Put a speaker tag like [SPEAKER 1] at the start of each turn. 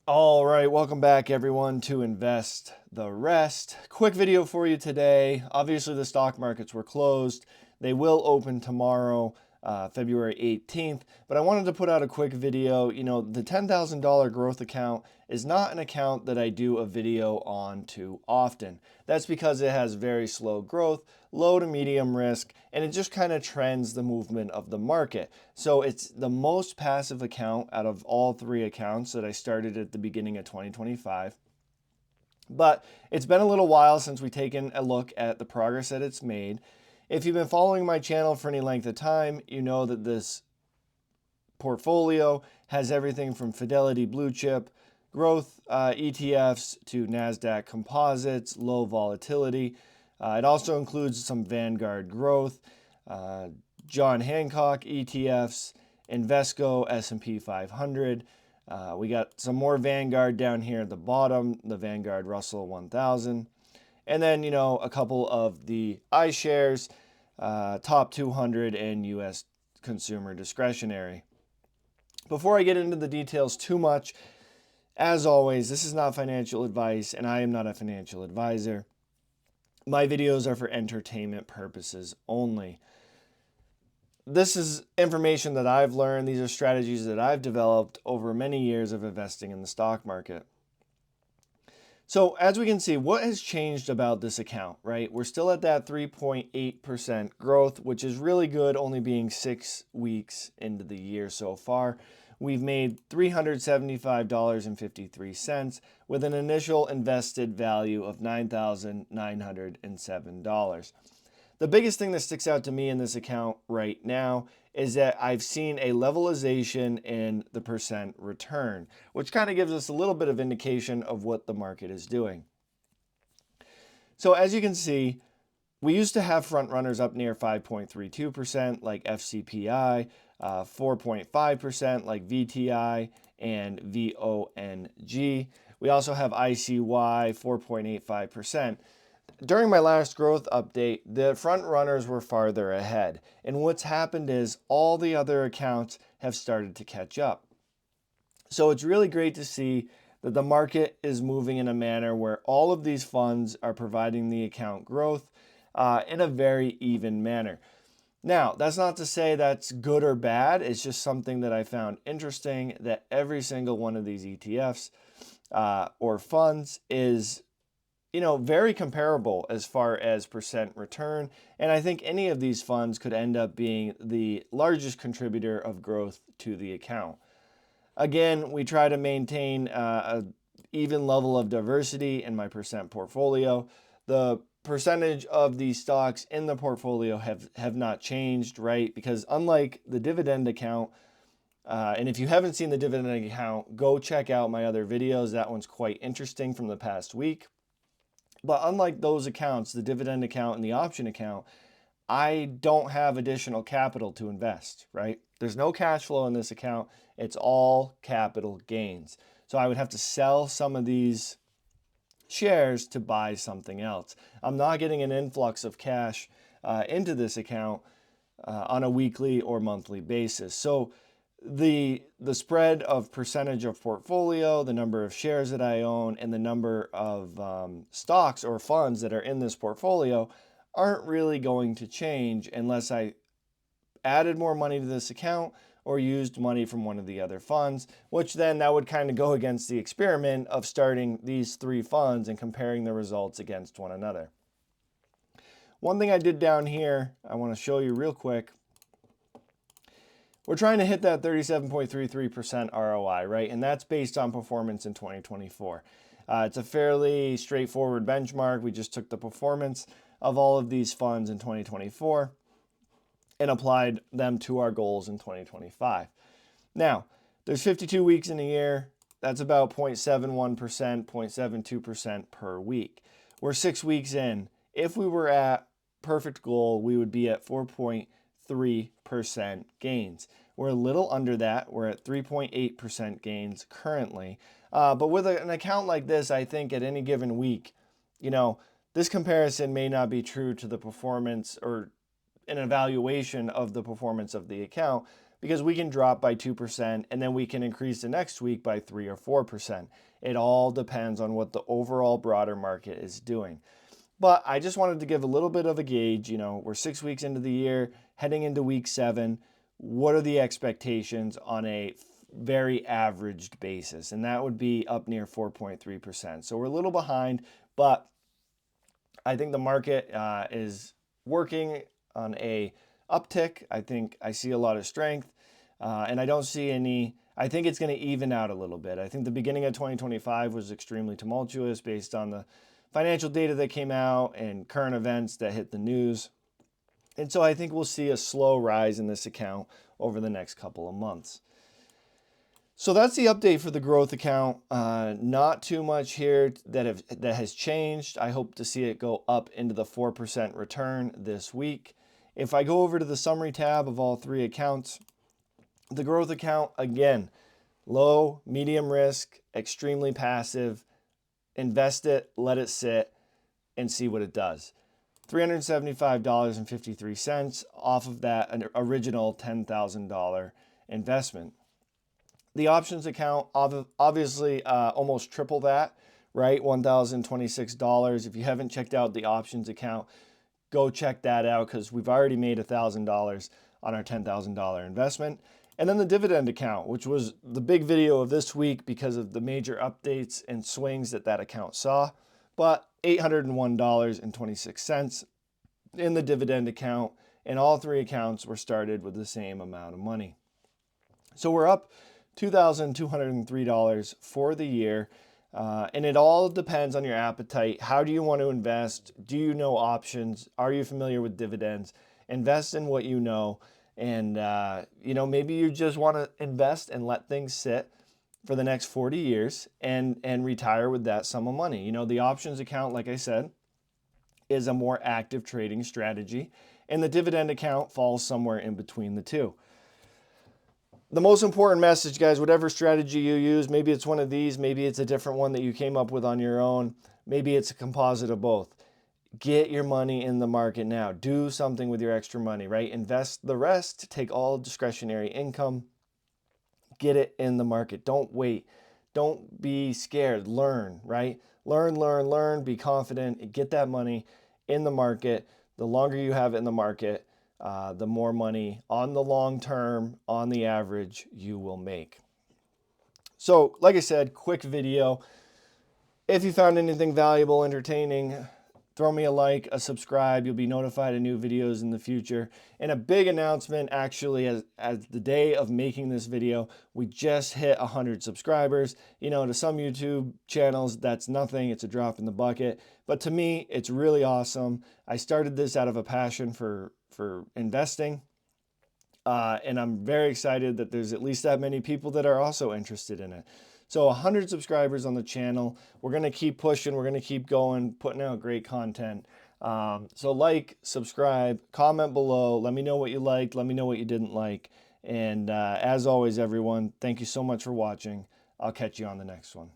[SPEAKER 1] All right, welcome back everyone to Invest the Rest. Quick video for you today. Obviously the stock markets were closed. They will open tomorrow, February 18th, but I wanted to put out a quick video. The $10,000 growth account is not an account that I do a video on too often. That's because it has very slow growth, low to medium risk, and it just kind of trends the movement of the market. So it's the most passive account out of all three accounts that I started at the beginning of 2025. But it's been a little while since we've taken a look at the progress that it's made. If you've been following my channel for any length of time, you know that this portfolio has everything from Fidelity blue chip growth ETFs to NASDAQ composites, low volatility. It also includes some Vanguard growth, John Hancock ETFs, Invesco S&P 500. We got some more Vanguard down here at the bottom, the Vanguard Russell 1000. And then, a couple of the iShares, top 200 and US consumer discretionary. Before I get into the details too much, as always, this is not financial advice and I am not a financial advisor. My videos are for entertainment purposes only. This is information that I've learned. These are strategies that I've developed over many years of investing in the stock market. So as we can see, what has changed about this account, right? We're still at that 3.8% growth, which is really good, only being 6 weeks into the year so far. We've made $375.53 with an initial invested value of $9,907. The biggest thing that sticks out to me in this account right now is that I've seen a levelization in the percent return, which kind of gives us a little bit of indication of what the market is doing. So as you can see, we used to have front runners up near 5.32% like FCPI, 4.5% like VTI and VONG. We also have ICY, 4.85%. During my last growth update, the front runners were farther ahead. And what's happened is all the other accounts have started to catch up. So it's really great to see that the market is moving in a manner where all of these funds are providing the account growth in a very even manner. Now, that's not to say that's good or bad. It's just something that I found interesting, that every single one of these ETFs or funds is very comparable as far as percent return. And I think any of these funds could end up being the largest contributor of growth to the account. Again, we try to maintain an even level of diversity in my percent portfolio. The percentage of these stocks in the portfolio have not changed, right? Because unlike the dividend account, and if you haven't seen the dividend account, go check out my other videos. That one's quite interesting from the past week. But unlike those accounts, the dividend account and the option account, I don't have additional capital to invest, right? There's no cash flow in this account. It's all capital gains. So I would have to sell some of these shares to buy something else. I'm not getting an influx of cash into this account on a weekly or monthly basis. So the spread of percentage of portfolio, the number of shares that I own, and the number of stocks or funds that are in this portfolio aren't really going to change unless I added more money to this account or used money from one of the other funds, which then that would kind of go against the experiment of starting these three funds and comparing the results against one another. One thing I did down here, I want to show you real quick. We're trying to hit that 37.33% ROI, right? And that's based on performance in 2024. It's a fairly straightforward benchmark. We just took the performance of all of these funds in 2024 and applied them to our goals in 2025. Now, there's 52 weeks in a year. That's about 0.71%, 0.72% per week. We're 6 weeks in. If we were at perfect goal, we would be at 4.3% gains. We're a little under that. We're at 3.8% gains currently. But with an account like this, I think at any given week, this comparison may not be true to the performance or an evaluation of the performance of the account, because we can drop by 2% and then we can increase the next week by 3 or 4%. It all depends on what the overall broader market is doing. But I just wanted to give a little bit of a gauge. We're 6 weeks into the year, heading into week 7. What are the expectations on a very averaged basis? And that would be up near 4.3%. So we're a little behind, but I think the market is working on a uptick. I think I see a lot of strength, and I don't see any. I think it's going to even out a little bit. I think the beginning of 2025 was extremely tumultuous based on the financial data that came out and current events that hit the news. And so I think we'll see a slow rise in this account over the next couple of months. So that's the update for the growth account. Not too much here that has changed. I hope to see it go up into the 4% return this week. If I go over to the summary tab of all 3 accounts, the growth account, again, low, medium risk, extremely passive. Invest it, let it sit, and see what it does. $375.53 off of that original $10,000 investment. The options account, obviously almost triple that, right? $1,026. If you haven't checked out the options account, go check that out because we've already made $1,000 on our $10,000 investment. And then the dividend account, which was the big video of this week because of the major updates and swings that account saw. But $801.26 in the dividend account, and all 3 accounts were started with the same amount of money. So we're up $2,203 for the year. And it all depends on your appetite. How do you want to invest? Do you know options? Are you familiar with dividends? Invest in what you know. And, maybe you just want to invest and let things sit for the next 40 years and retire with that sum of money. The options account, like I said, is a more active trading strategy. And the dividend account falls somewhere in between the two. The most important message, guys, whatever strategy you use, maybe it's one of these, maybe it's a different one that you came up with on your own, maybe it's a composite of both. Get your money in the market now. Do something with your extra money, right? Invest the rest, take all discretionary income, get it in the market. Don't wait. Don't be scared. Learn, right? Learn, be confident, get that money in the market. The longer you have it in the market, the more money on the long term, on the average, you will make. So, like I said, quick video. If you found anything valuable, entertaining, throw me a like, a subscribe. You'll be notified of new videos in the future. And a big announcement, actually, as the day of making this video, we just hit 100 subscribers. To some YouTube channels, that's nothing. It's a drop in the bucket. But to me, it's really awesome. I started this out of a passion for investing. And I'm very excited that there's at least that many people that are also interested in it. So 100 subscribers on the channel. We're going to keep pushing. We're going to keep going, putting out great content. So like, subscribe, comment below. Let me know what you liked. Let me know what you didn't like. And as always, everyone, thank you so much for watching. I'll catch you on the next one.